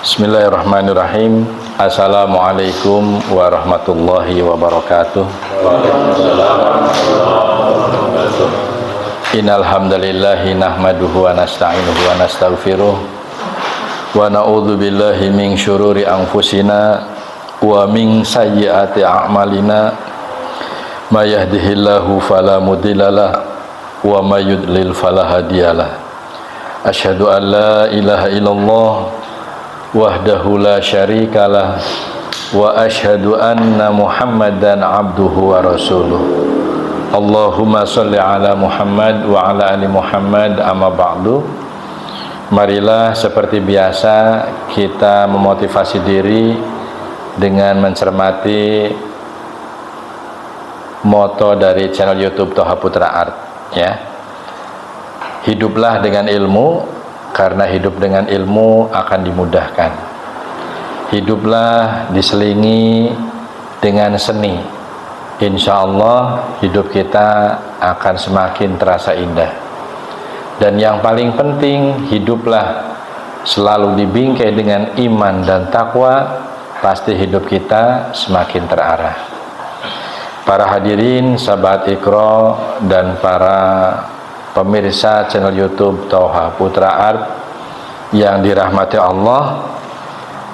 Bismillahirrahmanirrahim. Assalamualaikum warahmatullahi wabarakatuh. Innal hamdalillahi nahmaduhu wa nasta'inuhu wa nastaghfiruh wa na'udzu billahi min syururi anfusina wa min sayyiati a'malina may yahdihillahu fala mudhillalah wa may yudlil fala hadiyalah. Asyhadu an la ilaha illallah wahdahu la syarikalah wa asyhadu anna Muhammadan abduhu wa rasuluh. Allahumma sholli ala Muhammad wa ala ali Muhammad, amma ba'du. Marilah seperti biasa kita memotivasi diri dengan mencermati moto dari channel YouTube Toha Putra Art, ya. Hiduplah dengan ilmu, karena hidup dengan ilmu akan dimudahkan. Hiduplah diselingi dengan seni, insya Allah hidup kita akan semakin terasa indah. Dan yang paling penting, hiduplah selalu dibingkai dengan iman dan takwa, pasti hidup kita semakin terarah. Para hadirin, sahabat Iqra, dan para pemirsa channel YouTube Toha Putra Art yang dirahmati Allah,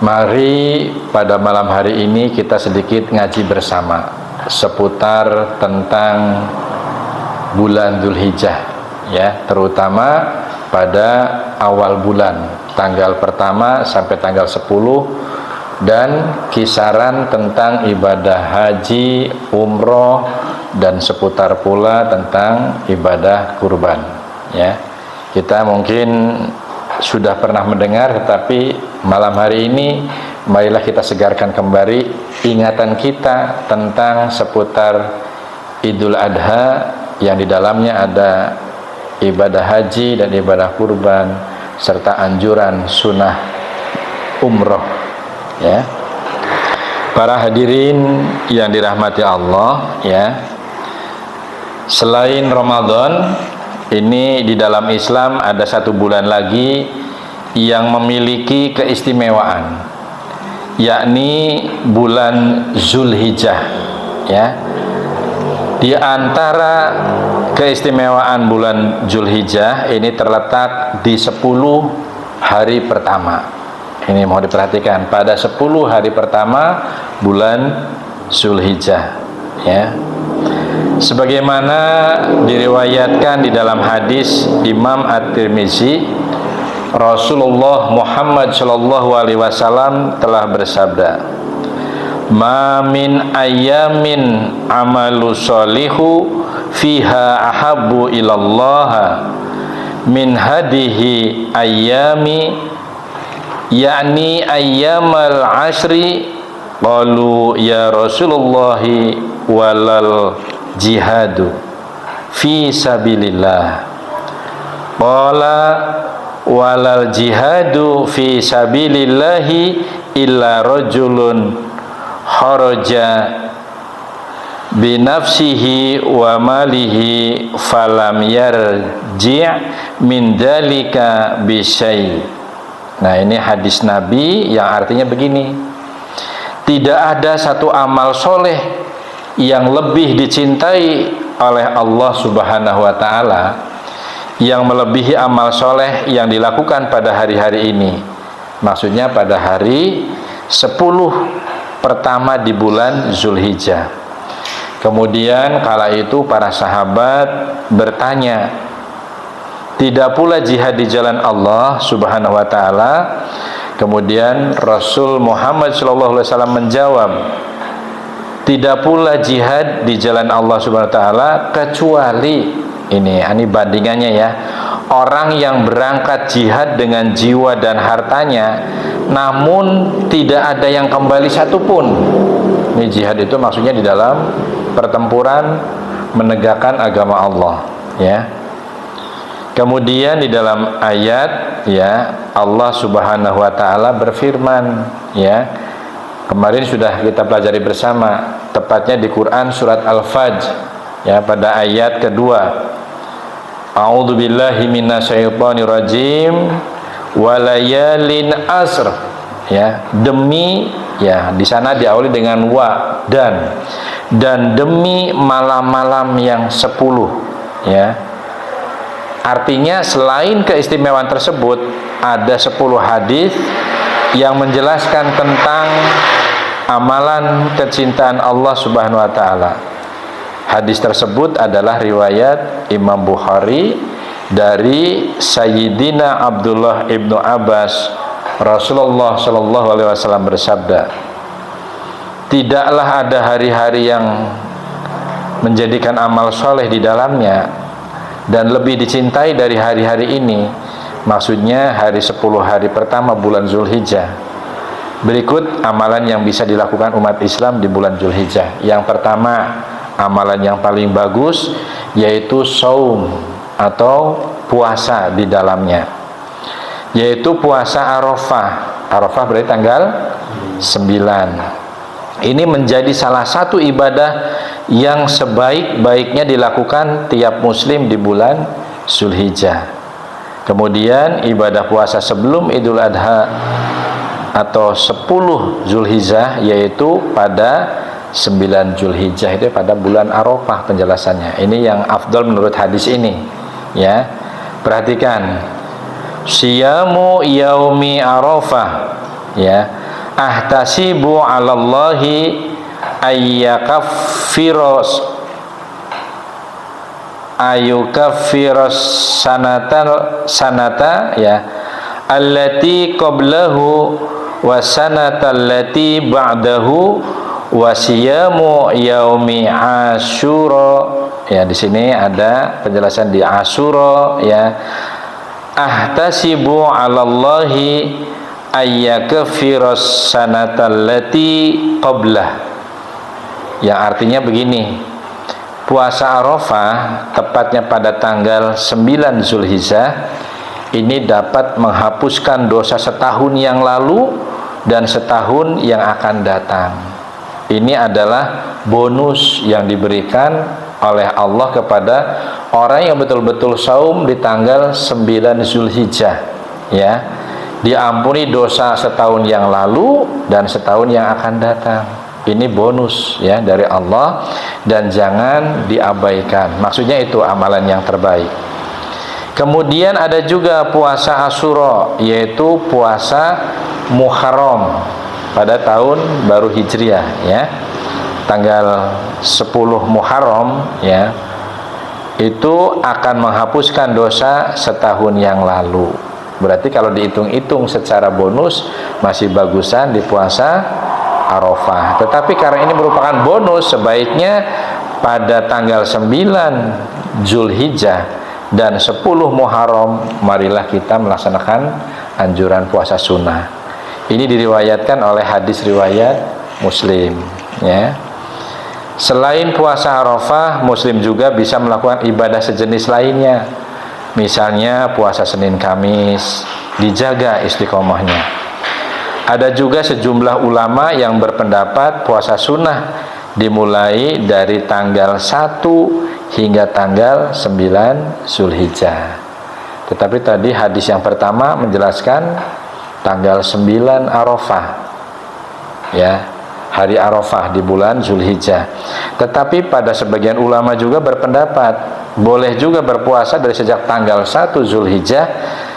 mari pada malam hari ini kita sedikit ngaji bersama seputar tentang bulan Dzulhijjah, ya, terutama pada awal bulan, tanggal pertama sampai tanggal 10, dan kisaran tentang ibadah haji, umroh, dan seputar pula tentang ibadah kurban, ya. Kita mungkin sudah pernah mendengar, tetapi malam hari ini marilah kita segarkan kembali ingatan kita tentang seputar Idul Adha yang di dalamnya ada ibadah haji dan ibadah kurban serta anjuran sunnah umroh, ya. Para hadirin yang dirahmati Allah, ya. Selain Ramadan, ini di dalam Islam ada satu bulan lagi yang memiliki keistimewaan, yakni bulan Dzulhijjah, ya. Di antara keistimewaan bulan Dzulhijjah ini terletak di 10 hari pertama. Ini mau diperhatikan, pada 10 hari pertama bulan Dzulhijjah, ya. Sebagaimana diriwayatkan di dalam hadis Imam At-Tirmizi, Rasulullah Muhammad sallallahu alaihi wasallam telah bersabda, "Ma min ayyamin amalu sholihu fiha ahabbu ilallah min hadihi ayyami, yakni ayyamal ashri." Qalu ya Rasulullah walal jihadu fi sabilillah. Qala walal jihadu fi sabilillahi illa rajulun kharaja binafsihi wa malihi falam yarji' min dalika bisyai. Nah, ini hadis Nabi yang artinya begini: tidak ada satu amal soleh yang lebih dicintai oleh Allah Subhanahu wa ta'ala yang melebihi amal soleh yang dilakukan pada hari-hari ini. Maksudnya pada hari 10 pertama di bulan Dzulhijjah. Kemudian kala itu para sahabat bertanya, tidak pula jihad di jalan Allah Subhanahu wa ta'ala? Kemudian Rasul Muhammad SAW menjawab, tidak pula jihad di jalan Allah Subhanahu wa ta'ala kecuali ini bandingannya, ya, orang yang berangkat jihad dengan jiwa dan hartanya namun tidak ada yang kembali satupun. Ini jihad itu maksudnya di dalam pertempuran menegakkan agama Allah, ya. Kemudian di dalam ayat, ya, Allah Subhanahu wa ta'ala berfirman, ya, kemarin sudah kita pelajari bersama, tepatnya di Quran surat Al-Fajr, ya, pada ayat kedua. A'udzubillahi minasyaitonirrajim walayalin asr, ya, demi, ya di sana diawali dengan wa, dan demi malam-malam yang 10, ya. Artinya selain keistimewaan tersebut, ada 10 hadis yang menjelaskan tentang amalan kecintaan Allah Subhanahu wa taala. Hadis tersebut adalah riwayat Imam Bukhari dari Sayyidina Abdullah ibnu Abbas. Rasulullah Shallallahu Alaihi Wasallam bersabda, tidaklah ada hari-hari yang menjadikan amal soleh di dalamnya dan lebih dicintai dari hari-hari ini. Maksudnya hari 10 hari pertama bulan Zulhijjah. Berikut amalan yang bisa dilakukan umat Islam di bulan Zulhijjah. Yang pertama, amalan yang paling bagus yaitu saum atau puasa di dalamnya, yaitu puasa Arafah. Arafah berarti tanggal 9. Ini menjadi salah satu ibadah yang sebaik-baiknya dilakukan tiap muslim di bulan Zulhijjah. Kemudian ibadah puasa sebelum Idul Adha atau 10 Zulhijjah, yaitu pada 9 Zulhijjah, itu pada bulan Arafah penjelasannya. Ini yang afdal menurut hadis ini, ya. Perhatikan, siyamu yaumi Arafah, ya, ahtasibu 'alallahi ayyukaffiros sanata, ya, allati qablahu wa sanata allati ba'dahu wa siyamu yaumi Asyura. Ya, di sini ada penjelasan di Asyura, ya. Ahtasibu 'alallahi ayyakfiras sanatallati qablah. Yang artinya begini, puasa Arafah tepatnya pada tanggal 9 Zulhijjah ini dapat menghapuskan dosa setahun yang lalu dan setahun yang akan datang. Ini adalah bonus yang diberikan oleh Allah kepada orang yang betul-betul saum di tanggal 9 Zulhijjah, ya. Diampuni dosa setahun yang lalu dan setahun yang akan datang. Ini bonus, ya, dari Allah dan jangan diabaikan. Maksudnya itu amalan yang terbaik. Kemudian ada juga puasa Asyura, yaitu puasa Muharram pada tahun baru Hijriah, ya. Tanggal 10 Muharram, ya, itu akan menghapuskan dosa setahun yang lalu. Berarti kalau dihitung-hitung secara bonus masih bagusan di puasa Arafah. Tetapi karena ini merupakan bonus, sebaiknya pada tanggal 9 Zulhijjah dan 10 Muharram marilah kita melaksanakan anjuran puasa sunnah. Ini diriwayatkan oleh hadis riwayat Muslim, ya. Selain puasa Arafah, muslim juga bisa melakukan ibadah sejenis lainnya. Misalnya puasa Senin Kamis, dijaga istiqomahnya. Ada juga sejumlah ulama yang berpendapat puasa sunnah dimulai dari tanggal 1 hingga tanggal 9 Zulhijjah. Tetapi tadi hadis yang pertama menjelaskan tanggal 9 Arafah, ya, hari Arafah di bulan Zulhijjah. Tetapi pada sebagian ulama juga berpendapat boleh juga berpuasa dari sejak tanggal 1 Zulhijjah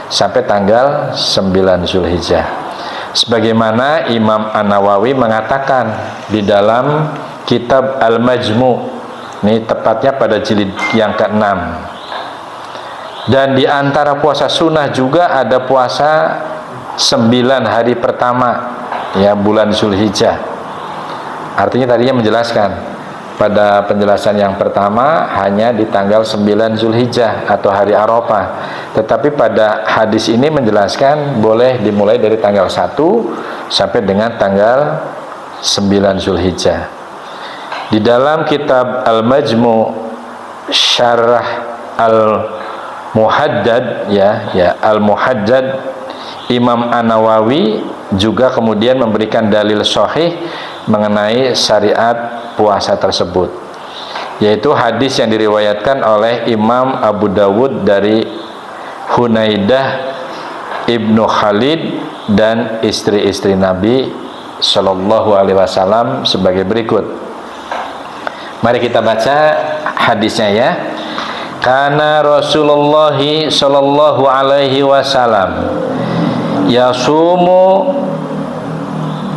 sampai tanggal 9 Zulhijjah. Sebagaimana Imam An-Nawawi mengatakan di dalam kitab Al-Majmu', ini tepatnya pada jilid yang ke-6. Dan di antara puasa sunnah juga ada puasa 9 hari pertama, ya, bulan Zulhijjah. Artinya tadinya menjelaskan pada penjelasan yang pertama hanya di tanggal 9 Zulhijjah atau hari Arafah. Tetapi pada hadis ini menjelaskan boleh dimulai dari tanggal 1 sampai dengan tanggal 9 Zulhijjah. Di dalam kitab Al-Majmu' Syarah Al-Muhaddad, ya, Al-Muhaddad, Imam An-Nawawi juga kemudian memberikan dalil sahih mengenai syariat puasa tersebut, yaitu hadis yang diriwayatkan oleh Imam Abu Dawud dari Hunaidah Ibnu Khalid dan istri-istri Nabi Shallallahu Alaihi Wasallam sebagai berikut. Mari kita baca hadisnya ya. Karena Rasulullah Shallallahu Alaihi Wasallam yasumu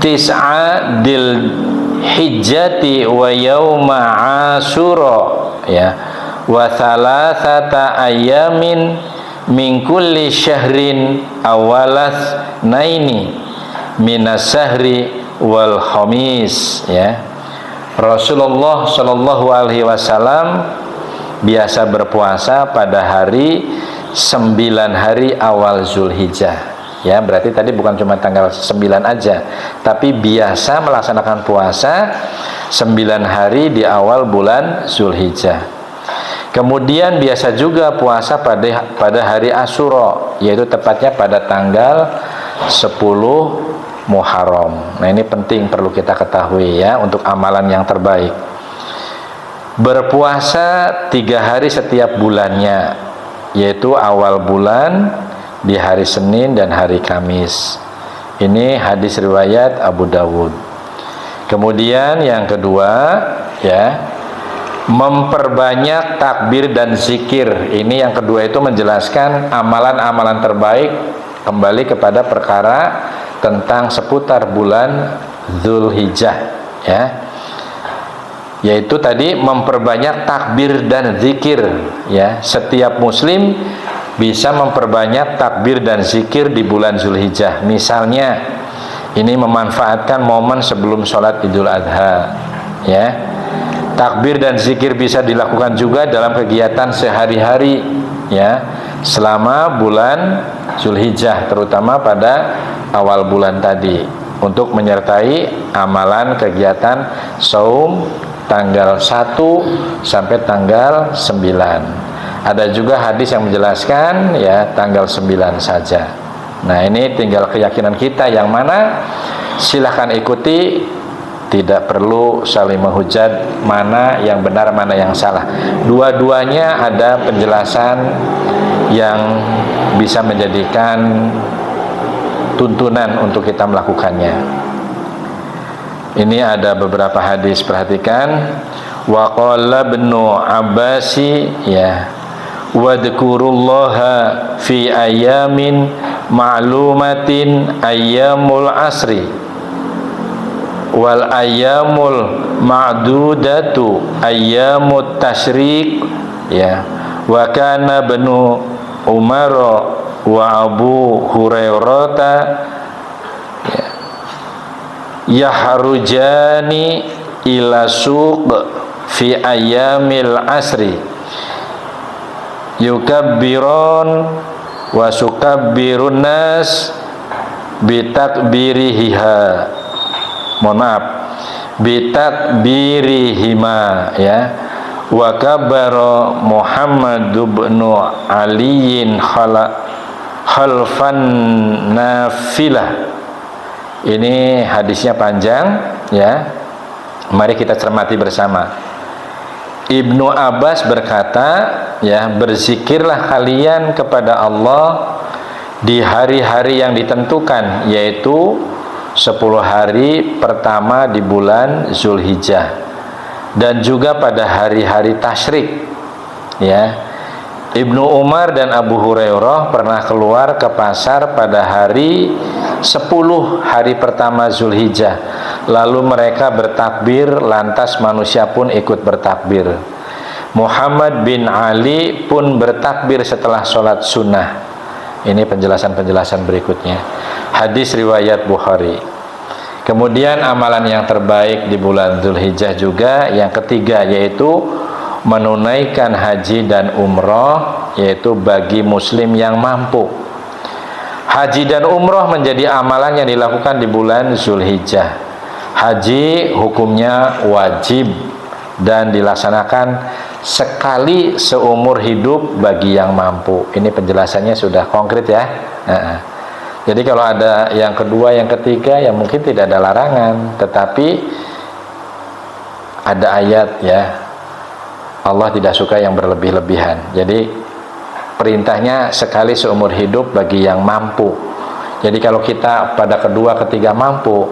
tis'a dil hijjati wa yauma Asyura ya wa thalathata ayamin min kulli syahrin awalas naini minas syahri wal khamis ya. Rasulullah Shallallahu Alaihi Wasallam biasa berpuasa pada hari 9 hari awal Zulhijjah ya, berarti tadi bukan cuma tanggal 9 aja, tapi biasa melaksanakan puasa 9 hari di awal bulan Zulhijjah. Kemudian biasa juga puasa pada hari Asyura, yaitu tepatnya pada tanggal 10 Muharram. Nah ini penting, perlu kita ketahui ya, untuk amalan yang terbaik. Berpuasa 3 hari setiap bulannya, yaitu awal bulan di hari Senin dan hari Kamis. Ini hadis riwayat Abu Dawud. Kemudian yang kedua ya, memperbanyak takbir dan zikir. Ini yang kedua itu menjelaskan amalan-amalan terbaik kembali kepada perkara tentang seputar bulan Zulhijjah ya, yaitu tadi memperbanyak takbir dan zikir ya. Setiap muslim bisa memperbanyak takbir dan zikir di bulan Zulhijjah. Misalnya ini memanfaatkan momen sebelum sholat Idul Adha ya. Takbir dan zikir bisa dilakukan juga dalam kegiatan sehari-hari ya, selama bulan Zulhijjah, terutama pada awal bulan tadi, untuk menyertai amalan kegiatan saum tanggal 1 sampai tanggal 9. Ada juga hadis yang menjelaskan ya tanggal 9 saja. Nah ini tinggal keyakinan kita yang mana, silahkan ikuti, tidak perlu saling menghujat mana yang benar mana yang salah. Dua-duanya ada penjelasan yang bisa menjadikan tuntunan untuk kita melakukannya. Ini ada beberapa hadis, perhatikan. Wa qala Ibnu Abbas ya, wadhkurullaha fi ayamin ma'lumatin ayyamul asri wal ayyamul ma'dudatu ayyamut tasyrik ya. Wa kana Ibnu Umar wa Abu Hurairah ya, yahrujani ila suq fi ayyamil asri yukabbiron wa sukabbirun nas bitakbirihiha, mohon maaf, bitakbirihima ya. Wa kabbara Muhammad bin Aliin khalfan nafilah. Ini hadisnya panjang ya, mari kita cermati bersama. Ibnu Abbas berkata ya, berzikirlah kalian kepada Allah di hari-hari yang ditentukan, yaitu 10 hari pertama di bulan Zulhijjah, dan juga pada hari-hari tasyrik ya. Ibnu Umar dan Abu Hurairah pernah keluar ke pasar pada hari 10 hari pertama Zulhijjah, lalu mereka bertakbir, lantas manusia pun ikut bertakbir. Muhammad bin Ali pun bertakbir setelah sholat sunnah. Ini penjelasan-penjelasan berikutnya, hadis riwayat Bukhari. Kemudian amalan yang terbaik di bulan Zulhijjah juga yang ketiga, yaitu menunaikan haji dan umroh, yaitu bagi muslim yang mampu. Haji dan umroh menjadi amalan yang dilakukan di bulan Zulhijjah. Haji hukumnya wajib dan dilaksanakan sekali seumur hidup bagi yang mampu. Ini penjelasannya sudah konkret ya. Jadi kalau ada yang kedua, yang ketiga, ya mungkin tidak ada larangan, tetapi ada ayat ya, Allah tidak suka yang berlebih-lebihan. Jadi perintahnya sekali seumur hidup bagi yang mampu. Jadi kalau kita pada kedua ketiga mampu,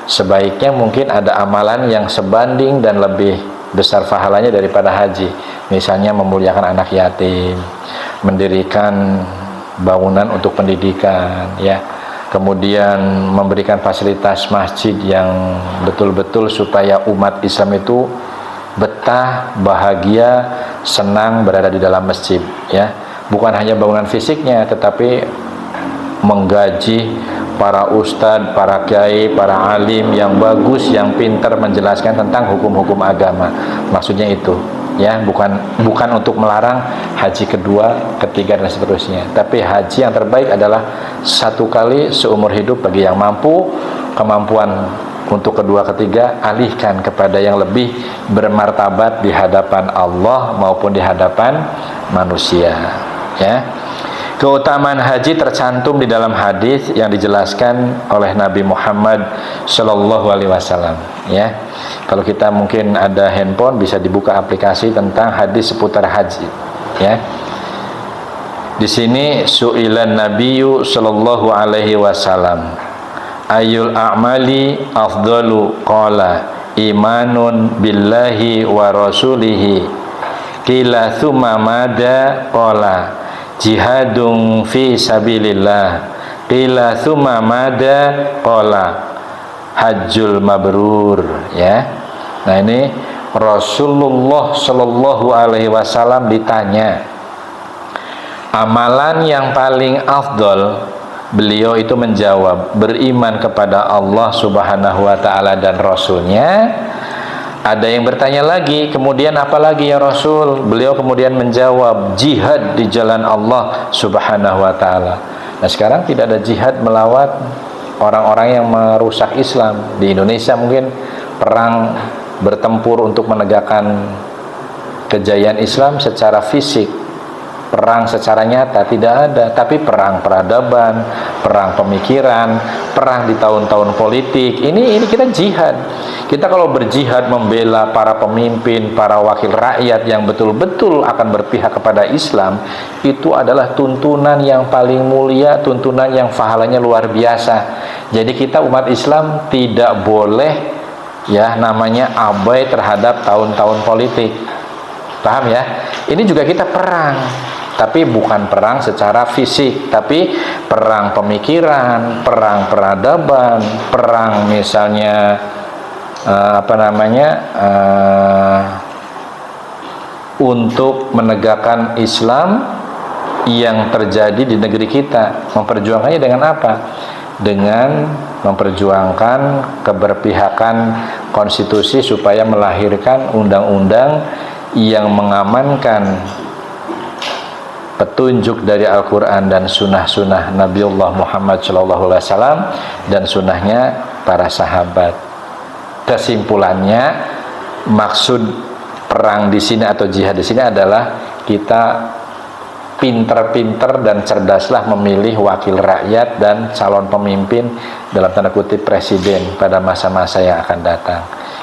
sebaiknya mungkin ada amalan yang sebanding dan lebih besar pahalanya daripada haji. Misalnya memuliakan anak yatim, mendirikan bangunan untuk pendidikan, ya, kemudian memberikan fasilitas masjid yang betul-betul supaya umat Islam itu betah, bahagia, senang berada di dalam masjid, ya. Bukan hanya bangunan fisiknya, tetapi menggaji para ustadz, para kiai, para alim yang bagus, yang pintar menjelaskan tentang hukum-hukum agama. Maksudnya itu, ya, bukan untuk melarang haji kedua, ketiga dan seterusnya. Tapi haji yang terbaik adalah satu kali seumur hidup bagi yang mampu. Kemampuan untuk kedua ketiga alihkan kepada yang lebih bermartabat di hadapan Allah maupun di hadapan manusia, ya. Keutamaan haji tercantum di dalam hadis yang dijelaskan oleh Nabi Muhammad Shallallahu Alaihi Wasallam, ya. Kalau kita mungkin ada handphone, bisa dibuka aplikasi tentang hadis seputar haji, ya. Di sini su'ilan Nabiyyu Shallallahu Alaihi Wasallam, ayul a'mali afdalu, qala imanun billahi wa rasulihi, qila thumma mada, qala jihadun fi sabilillah, qila thumma mada, qala hajjul mabrur, ya. Nah, ini Rasulullah Shallallahu Alaihi Wasallam ditanya amalan yang paling afdol, beliau itu menjawab beriman kepada Allah Subhanahu wa Ta'ala dan Rasulnya. Ada yang bertanya lagi, kemudian apa lagi ya Rasul? Beliau kemudian menjawab, jihad di jalan Allah Subhanahu wa Ta'ala. Nah, sekarang tidak ada jihad melawan orang-orang yang merusak Islam. Di Indonesia mungkin perang bertempur untuk menegakkan kejayaan Islam secara fisik, perang secara nyata tidak ada, tapi perang peradaban, perang pemikiran, perang di tahun-tahun politik, ini kita jihad. Kita kalau berjihad membela para pemimpin, para wakil rakyat yang betul-betul akan berpihak kepada Islam, itu adalah tuntunan yang paling mulia, tuntunan yang pahalanya luar biasa. Jadi kita umat Islam tidak boleh, ya, namanya abai terhadap tahun-tahun politik. Paham ya? Ini juga kita perang, tapi bukan perang secara fisik, tapi perang pemikiran, perang peradaban, perang misalnya untuk menegakkan Islam yang terjadi di negeri kita. Memperjuangkannya dengan apa? Dengan memperjuangkan keberpihakan konstitusi supaya melahirkan undang-undang yang mengamankan petunjuk dari Al-Quran dan sunnah-sunnah Nabiullah Muhammad SAW dan sunnahnya para sahabat. Kesimpulannya, maksud perang di sini atau jihad di sini adalah kita pinter-pinter dan cerdaslah memilih wakil rakyat dan calon pemimpin dalam tanda kutip presiden pada masa-masa yang akan datang.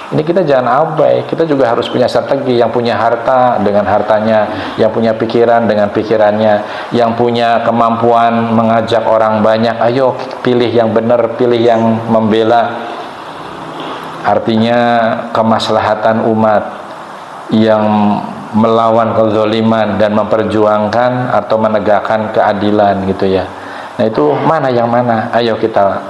Ini kita jangan abai, kita juga harus punya strategi. Yang punya harta dengan hartanya, yang punya pikiran dengan pikirannya, yang punya kemampuan mengajak orang banyak, ayo pilih yang benar, pilih yang membela, artinya kemaslahatan umat, yang melawan kezaliman dan memperjuangkan atau menegakkan keadilan, gitu ya. Nah, itu mana yang mana? Ayo kita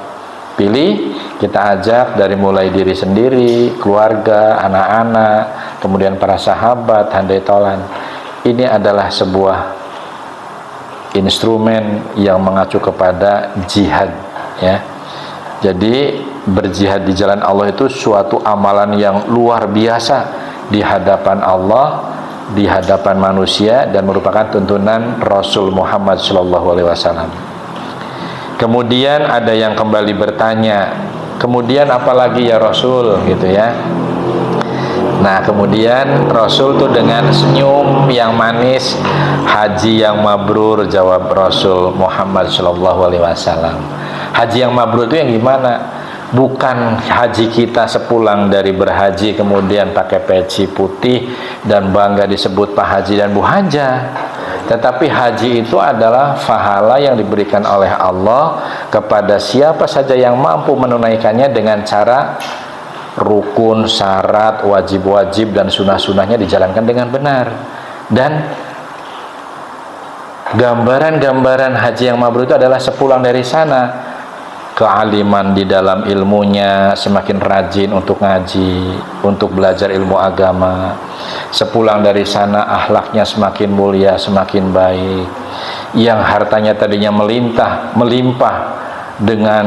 pilih, kita ajak dari mulai diri sendiri, keluarga, anak-anak, kemudian para sahabat, handai tolan. Ini adalah sebuah instrumen yang mengacu kepada jihad, ya. Jadi berjihad di jalan Allah itu suatu amalan yang luar biasa di hadapan Allah, di hadapan manusia, dan merupakan tuntunan Rasul Muhammad SAW. Kemudian ada yang kembali bertanya, kemudian apalagi ya Rasul, gitu ya. Nah, kemudian Rasul tuh dengan senyum yang manis, haji yang mabrur, jawab Rasul Muhammad SAW. Haji yang mabrur itu yang gimana? Bukan haji kita sepulang dari berhaji kemudian pakai peci putih dan bangga disebut Pak Haji dan Bu Haja. Tetapi haji itu adalah pahala yang diberikan oleh Allah kepada siapa saja yang mampu menunaikannya dengan cara rukun, syarat, wajib-wajib dan sunnah-sunnahnya dijalankan dengan benar. Dan gambaran-gambaran haji yang mabrur itu adalah sepulang dari sana kealiman di dalam ilmunya, semakin rajin untuk ngaji, untuk belajar ilmu agama. Sepulang dari sana akhlaknya semakin mulia, semakin baik. Yang hartanya tadinya melimpah dengan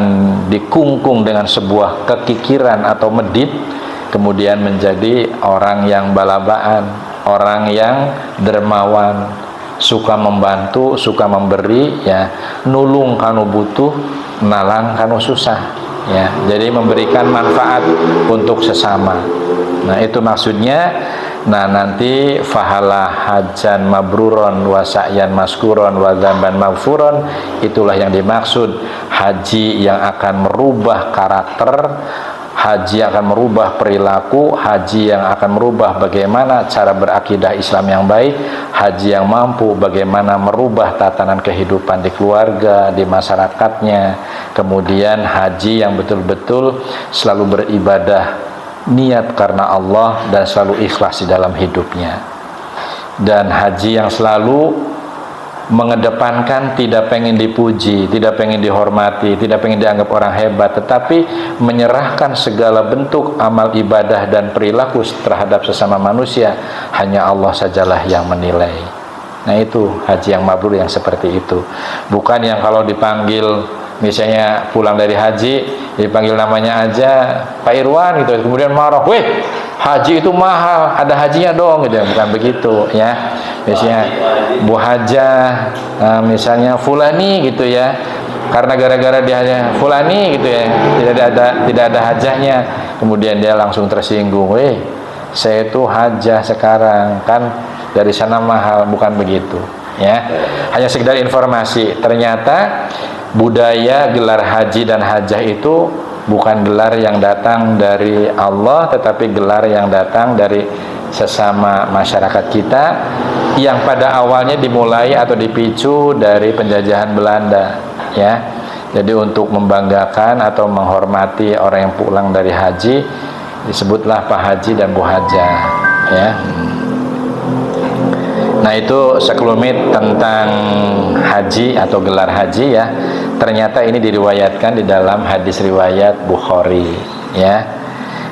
dikungkung dengan sebuah kekikiran atau medit, kemudian menjadi orang yang balabaan, orang yang dermawan, suka membantu, suka memberi, ya, nulung kanu butuh, nalang kanu susah, ya. Jadi memberikan manfaat untuk sesama. Nah, itu maksudnya. Nah, nanti fahala hajan mabruron wa sa'yan maskuron wa dzamban maghfuron, itulah yang dimaksud haji yang akan merubah karakter, haji yang akan merubah perilaku, haji yang akan merubah bagaimana cara berakidah Islam yang baik, haji yang mampu bagaimana merubah tatanan kehidupan di keluarga, di masyarakatnya, kemudian haji yang betul-betul selalu beribadah niat karena Allah dan selalu ikhlas di dalam hidupnya, dan haji yang selalu mengedepankan tidak pengen dipuji, tidak pengen dihormati, tidak pengen dianggap orang hebat, tetapi menyerahkan segala bentuk amal ibadah dan perilaku terhadap sesama manusia hanya Allah sajalah yang menilai. Nah, itu haji yang mabrur yang seperti itu. Bukan yang kalau dipanggil misalnya pulang dari haji dipanggil namanya aja Pak Irwan gitu, kemudian marah, weh haji itu mahal, ada hajinya dong gitu. Bukan begitu, ya. Misalnya Bu Hajah, misalnya Fulani gitu, ya, karena gara-gara dia hanya Fulani gitu, ya, tidak ada hajahnya, kemudian dia langsung tersinggung, weh saya itu hajah sekarang kan dari sana mahal. Bukan begitu, ya. Hanya sekedar informasi, ternyata budaya gelar haji dan hajah itu bukan gelar yang datang dari Allah, tetapi gelar yang datang dari sesama masyarakat kita, yang pada awalnya dimulai atau dipicu dari penjajahan Belanda, ya. Jadi untuk membanggakan atau menghormati orang yang pulang dari haji disebutlah Pak Haji dan Bu Hajah, ya. Nah, itu sekelumit tentang haji atau gelar haji, ya. Ternyata ini diriwayatkan di dalam hadis riwayat Bukhari, ya.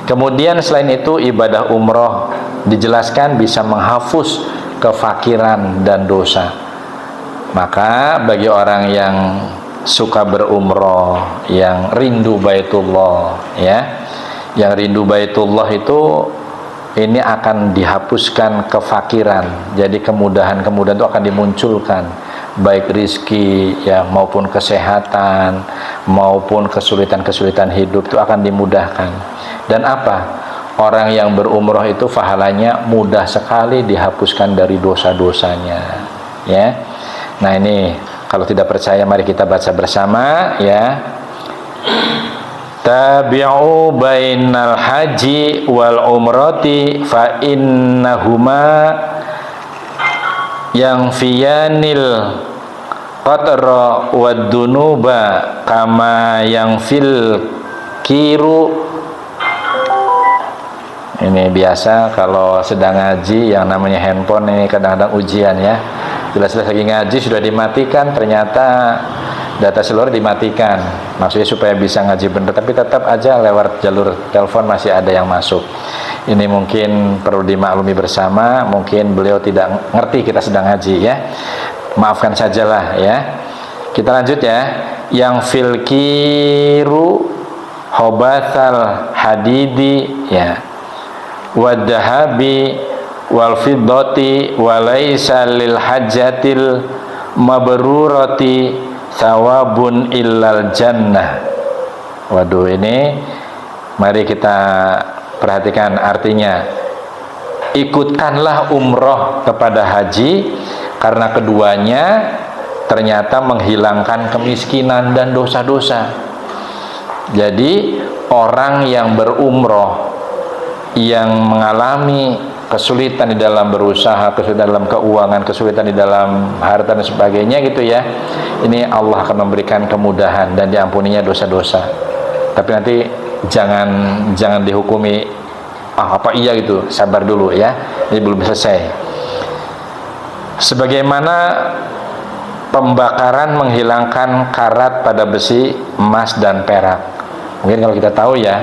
Kemudian selain itu ibadah umroh dijelaskan bisa menghapus kefakiran dan dosa. Maka bagi orang yang suka berumroh, yang rindu Baitullah, ya, yang rindu Baitullah itu ini akan dihapuskan kefakiran. Jadi kemudahan-kemudahan itu akan dimunculkan, baik rizki, ya, maupun kesehatan, maupun kesulitan-kesulitan hidup itu akan dimudahkan. Dan apa? Orang yang berumroh itu pahalanya mudah sekali dihapuskan dari dosa-dosanya, ya. Nah, ini kalau tidak percaya mari kita baca bersama, ya. Tabi'u bainal haji wal umrati fa innahuma yang fiyanil qatra wad dunuba kama yang fil kiru. Ini biasa kalau sedang ngaji yang namanya handphone ini kadang-kadang ujian, ya. Jelas-jelas lagi ngaji sudah dimatikan, ternyata data seluler dimatikan. Maksudnya supaya bisa ngaji benar, tapi tetap aja lewat jalur telepon masih ada yang masuk. Ini mungkin perlu dimaklumi bersama, mungkin beliau tidak ngerti kita sedang ngaji, ya. Maafkan sajalah, ya. Kita lanjut, ya. Yang filkiru hobathal hadidi, ya, wadahabi wal fiddati walaysa lil hajjatil mabrurati thawabun illal jannah. Waduh, ini mari kita perhatikan artinya. Ikutkanlah umroh kepada haji karena keduanya ternyata menghilangkan kemiskinan dan dosa-dosa. Jadi orang yang berumroh yang mengalami kesulitan di dalam berusaha, kesulitan dalam keuangan, kesulitan di dalam harta dan sebagainya gitu ya, ini Allah akan memberikan kemudahan dan diampuninya dosa-dosa. Tapi nanti jangan dihukumi apa iya gitu, sabar dulu ya, ini belum selesai. Sebagaimana pembakaran menghilangkan karat pada besi, emas dan perak. Mungkin kalau kita tahu ya,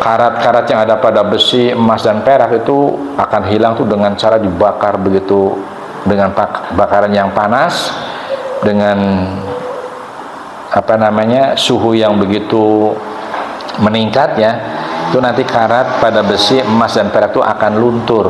karat-karat yang ada pada besi, emas dan perak itu akan hilang tuh dengan cara dibakar begitu, dengan bakaran yang panas, dengan suhu yang begitu meningkat ya. Itu nanti karat pada besi, emas dan perak itu akan luntur.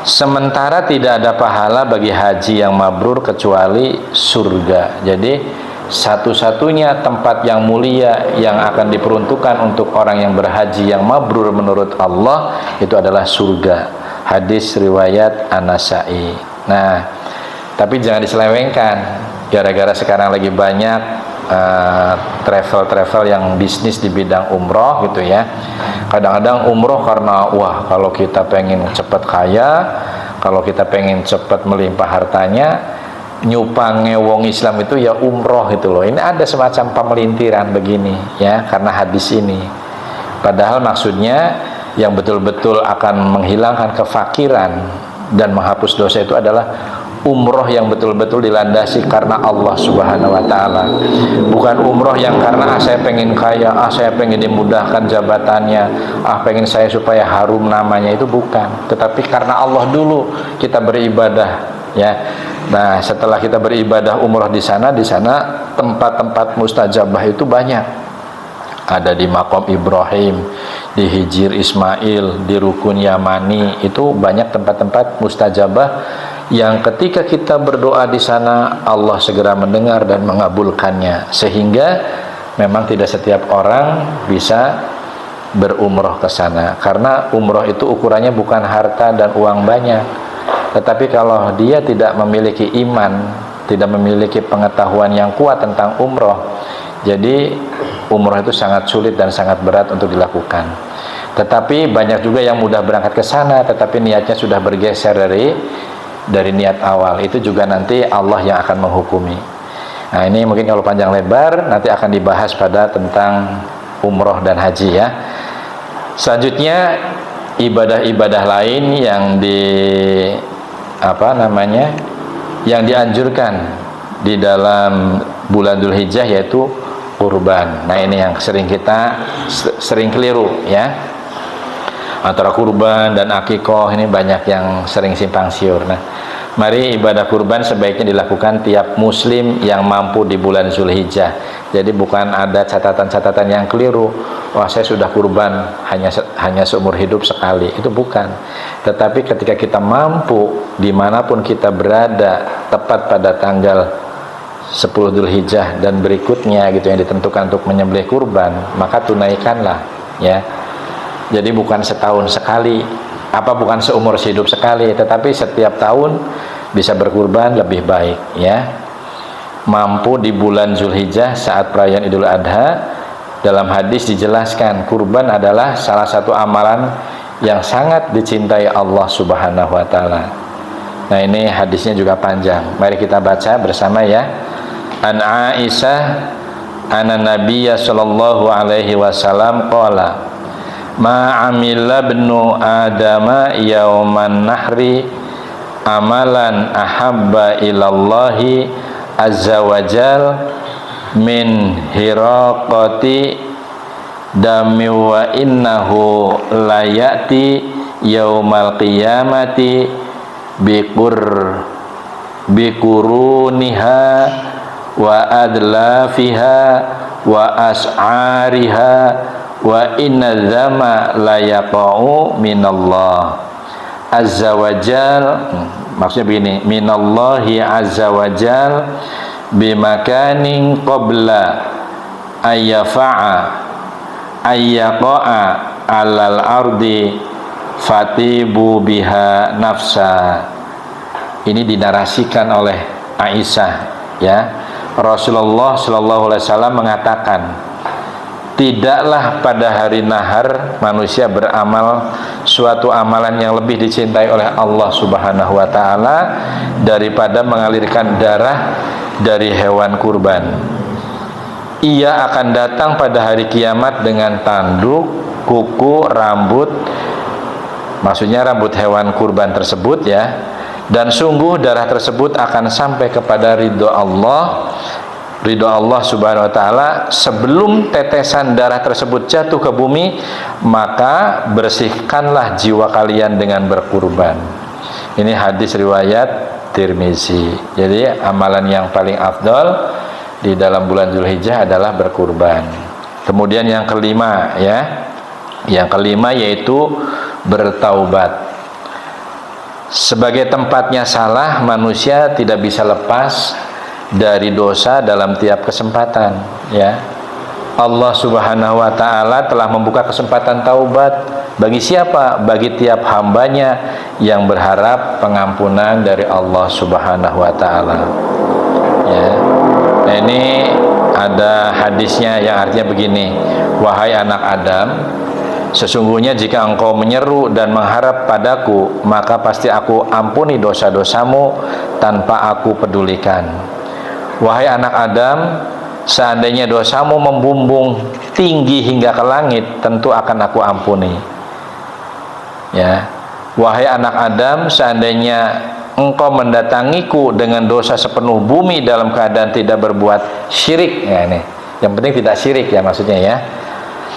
Sementara tidak ada pahala bagi haji yang mabrur kecuali surga. Jadi satu-satunya tempat yang mulia yang akan diperuntukkan untuk orang yang berhaji yang mabrur menurut Allah itu adalah surga. Hadis riwayat An-Nasa'i. Nah, tapi jangan diselewengkan. Gara-gara sekarang lagi banyak travel yang bisnis di bidang umroh gitu ya. Kadang-kadang umroh karena wah, kalau kita pengen cepat kaya, kalau kita pengen cepat melimpah hartanya, nyupangnya wong Islam itu ya umroh itu loh. Ini ada semacam pemelintiran begini ya, karena hadis ini. Padahal maksudnya yang betul-betul akan menghilangkan kefakiran dan menghapus dosa itu adalah umroh yang betul-betul dilandasi karena Allah Subhanahu wa Ta'ala. Bukan umroh yang karena saya pengen kaya, saya pengen dimudahkan jabatannya, pengen saya supaya harum namanya, itu bukan. Tetapi karena Allah dulu kita beribadah ya. Nah, setelah kita beribadah umroh di sana tempat-tempat mustajabah itu banyak. Ada di Maqam Ibrahim, di Hijir Ismail, di Rukun Yamani, itu banyak tempat-tempat mustajabah yang ketika kita berdoa di sana Allah segera mendengar dan mengabulkannya, sehingga memang tidak setiap orang bisa berumroh ke sana, karena umroh itu ukurannya bukan harta dan uang banyak. Tetapi kalau dia tidak memiliki iman, tidak memiliki pengetahuan yang kuat tentang umroh, jadi umroh itu sangat sulit dan sangat berat untuk dilakukan. Tetapi banyak juga yang mudah berangkat ke sana, tetapi niatnya sudah bergeser dari niat awal. Itu juga nanti Allah yang akan menghukumi. Nah, ini mungkin kalau panjang lebar nanti akan dibahas pada tentang umroh dan haji ya. Selanjutnya ibadah-ibadah lain yang yang dianjurkan di dalam bulan Dzulhijjah yaitu kurban. Nah, ini yang sering keliru ya. Antara kurban dan akikoh ini banyak yang sering simpang siur. Nah, mari ibadah kurban sebaiknya dilakukan tiap muslim yang mampu di bulan Dzulhijjah. Jadi bukan ada catatan-catatan yang keliru. Wah, saya sudah kurban hanya seumur hidup sekali. Itu bukan. Tetapi ketika kita mampu dimanapun kita berada, tepat pada tanggal 10 Dzulhijjah dan berikutnya gitu yang ditentukan untuk menyembelih kurban, maka tunaikanlah ya. Jadi bukan setahun sekali, bukan seumur hidup sekali, tetapi setiap tahun bisa berkurban lebih baik ya. Mampu di bulan Dzulhijjah saat perayaan Idul Adha, dalam hadis dijelaskan kurban adalah salah satu amalan yang sangat dicintai Allah Subhanahu wa Ta'ala. Nah, ini hadisnya juga panjang. Mari kita baca bersama ya. An Aisyah anna Nabiyya sallallahu alaihi wasallam qala ma amila ibnu adama yauman nahri amalan ahabba ilallahi azza wajal min hiraqati dami wa innahu layati yaumal qiyamati biquruniha wa adlafiha wa as'ariha wa inna dzama la yaqa'u minallah azza wajal. Maksudnya begini, minallahi azza wajal bimakanin qabla ayyafa'a ayyaqa'a alal ardi fatibu biha nafsa. Ini dinarasikan oleh Aisyah ya. Rasulullah sallallahu alaihi wasallam mengatakan, tidaklah pada hari nahar manusia beramal suatu amalan yang lebih dicintai oleh Allah Subhanahu wa taala daripada mengalirkan darah dari hewan kurban. Ia akan datang pada hari kiamat dengan tanduk, kuku, rambut, maksudnya rambut hewan kurban tersebut ya, dan sungguh darah tersebut akan sampai kepada ridho Allah Subhanahu wa taala. Sebelum tetesan darah tersebut jatuh ke bumi, maka bersihkanlah jiwa kalian dengan berkurban. Ini hadis riwayat Tirmizi. Jadi amalan yang paling afdal di dalam bulan Zulhijjah adalah berkurban. Kemudian yang kelima ya, yang kelima yaitu bertaubat. Sebagai tempatnya salah, manusia tidak bisa lepas dari dosa dalam tiap kesempatan ya. Allah Subhanahu wa taala telah membuka kesempatan taubat bagi siapa? Bagi tiap hambanya yang berharap pengampunan dari Allah Subhanahu wa taala ya. Nah, ini ada hadisnya yang artinya begini: wahai anak Adam, sesungguhnya jika engkau menyeru dan mengharap padaku, maka pasti aku ampuni dosa-dosamu tanpa aku pedulikan. Wahai anak Adam, seandainya dosamu membumbung tinggi hingga ke langit, tentu akan aku ampuni. Ya. Wahai anak Adam, seandainya engkau mendatangiku dengan dosa sepenuh bumi dalam keadaan tidak berbuat syirik, ya ini. Yang penting tidak syirik ya maksudnya ya.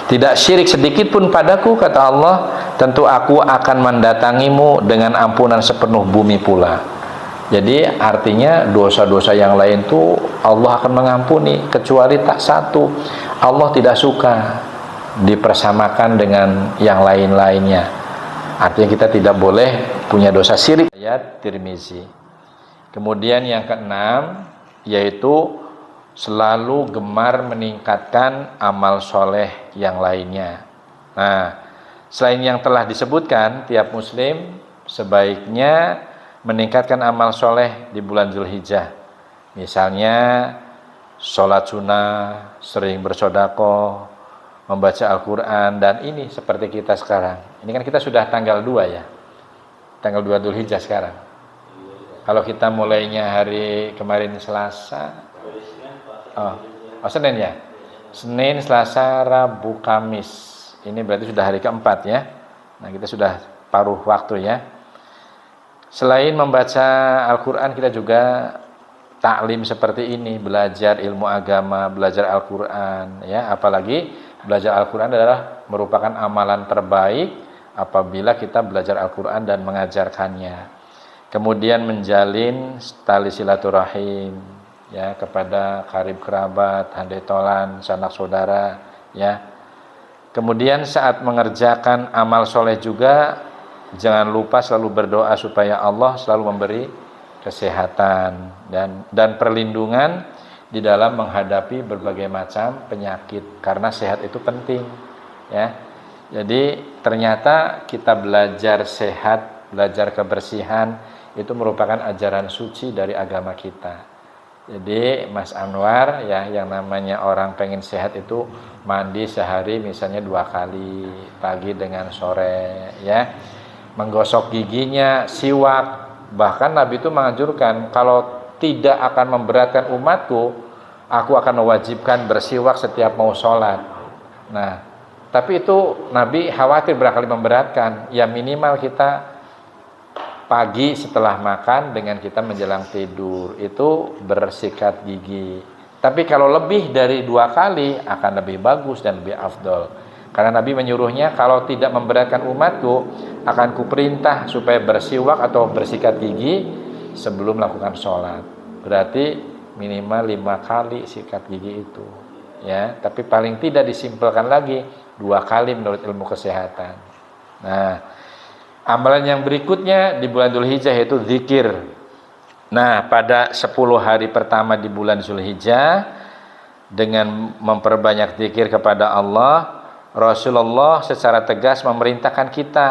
Tidak syirik sedikit pun padaku, kata Allah, tentu aku akan mendatangimu dengan ampunan sepenuh bumi pula. Jadi artinya dosa-dosa yang lain tuh Allah akan mengampuni, kecuali tak satu. Allah tidak suka dipersamakan dengan yang lain-lainnya. Artinya kita tidak boleh punya dosa syirik. Ayat Tirmizi. Kemudian yang keenam yaitu selalu gemar meningkatkan amal soleh yang lainnya. Nah, selain yang telah disebutkan, tiap muslim sebaiknya meningkatkan amal soleh di bulan Zulhijjah. Misalnya sholat sunnah, sering bersedekah, membaca Al-Quran, dan ini seperti kita sekarang. Ini kan kita sudah tanggal 2 ya, tanggal 2 Zulhijjah sekarang. Kalau kita mulainya hari kemarin Selasa, Senin ya, Senin, Selasa, Rabu, Kamis, ini berarti sudah hari keempat ya. Nah, kita sudah paruh waktu ya. Selain membaca Al-Quran, kita juga taklim seperti ini, belajar ilmu agama, belajar Al-Quran ya. Apalagi belajar Al-Quran adalah merupakan amalan terbaik apabila kita belajar Al-Quran dan mengajarkannya. Kemudian menjalin tali silaturahim ya kepada karib kerabat, handai tolan, sanak saudara ya. Kemudian saat mengerjakan amal soleh juga jangan lupa selalu berdoa supaya Allah selalu memberi kesehatan dan perlindungan di dalam menghadapi berbagai macam penyakit, karena sehat itu penting ya. Jadi ternyata kita belajar sehat, belajar kebersihan itu merupakan ajaran suci dari agama kita. Jadi Mas Anwar ya, yang namanya orang pengen sehat itu mandi sehari misalnya 2 kali, pagi dengan sore ya. Menggosok giginya, siwak. Bahkan Nabi itu menganjurkan, kalau tidak akan memberatkan umatku, aku akan mewajibkan bersiwak setiap mau sholat. Nah, tapi itu Nabi khawatir barangkali memberatkan. Ya minimal kita pagi setelah makan dengan kita menjelang tidur itu bersikat gigi. Tapi kalau lebih dari 2 kali akan lebih bagus dan lebih afdol. Karena Nabi menyuruhnya, kalau tidak memberatkan umatku, akan kuperintah supaya bersiwak atau bersikat gigi sebelum melakukan sholat. Berarti minimal 5 kali sikat gigi itu ya. Tapi paling tidak disimpelkan lagi 2 kali menurut ilmu kesehatan. Nah, amalan yang berikutnya di bulan Zulhijjah yaitu zikir. Nah, pada 10 hari pertama di bulan Zulhijjah, dengan memperbanyak zikir kepada Allah, Rasulullah secara tegas memerintahkan kita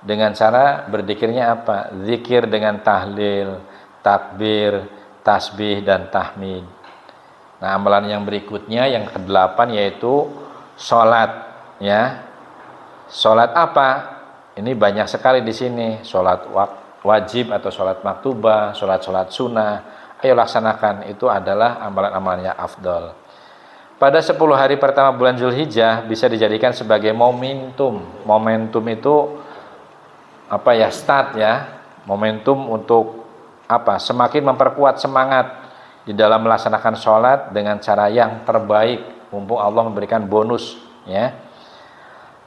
dengan cara berzikirnya apa? Zikir dengan tahlil, takbir, tasbih, dan tahmid. Nah, amalan yang berikutnya yang ke-8 yaitu sholat, ya. Sholat apa? Ini banyak sekali di sini. Sholat wajib atau sholat maktubah, sholat sunnah. Ayo laksanakan. Itu adalah amalan-amalannya afdol. Pada 10 hari pertama bulan Zulhijjah bisa dijadikan sebagai momentum. Momentum itu apa ya? Start ya. Momentum untuk apa? Semakin memperkuat semangat di dalam melaksanakan sholat dengan cara yang terbaik. Mumpung Allah memberikan bonus, ya.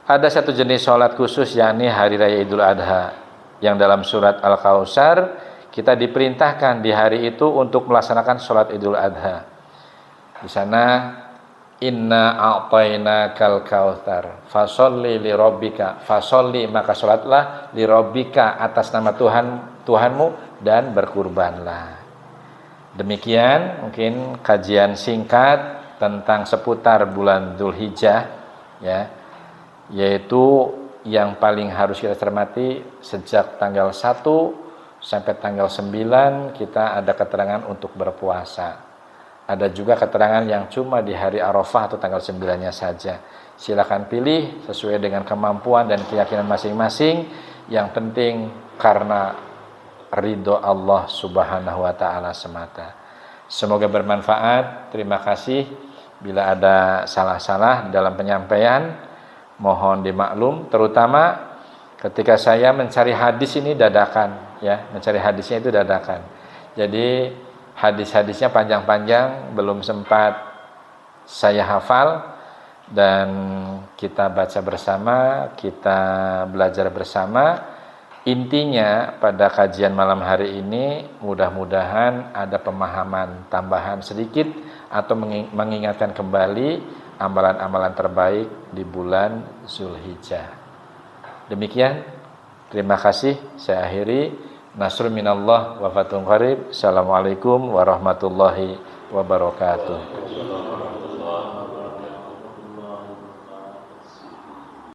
Ada satu jenis sholat khusus, yakni hari raya Idul Adha, yang dalam surat Al-Kautsar kita diperintahkan di hari itu untuk melaksanakan sholat Idul Adha. Di sana, inna a'tainakal kautsar fasholli li rabbika, fasholli maka sholatlah li rabbika atas nama Tuhanmu dan berkurbanlah. Demikian mungkin kajian singkat tentang seputar bulan Dzulhijjah, ya, yaitu yang paling harus kita cermati sejak tanggal 1 sampai tanggal 9 kita ada keterangan untuk berpuasa. Ada juga keterangan yang cuma di hari Arafah atau tanggal 9-nya saja. Silakan pilih sesuai dengan kemampuan dan keyakinan masing-masing. Yang penting karena ridho Allah Subhanahu wa taala semata. Semoga bermanfaat. Terima kasih. Bila ada salah-salah dalam penyampaian, mohon dimaklum, terutama ketika saya mencari hadis ini dadakan, ya, mencari hadisnya itu dadakan. Jadi hadis-hadisnya panjang-panjang, belum sempat saya hafal, dan kita baca bersama, kita belajar bersama. Intinya pada kajian malam hari ini mudah-mudahan ada pemahaman tambahan sedikit atau mengingatkan kembali amalan-amalan terbaik di bulan Zulhijjah. Demikian, terima kasih. Saya akhiri. Nasrun minallah wa fathun qarib. Assalamualaikum warahmatullahi wabarakatuh.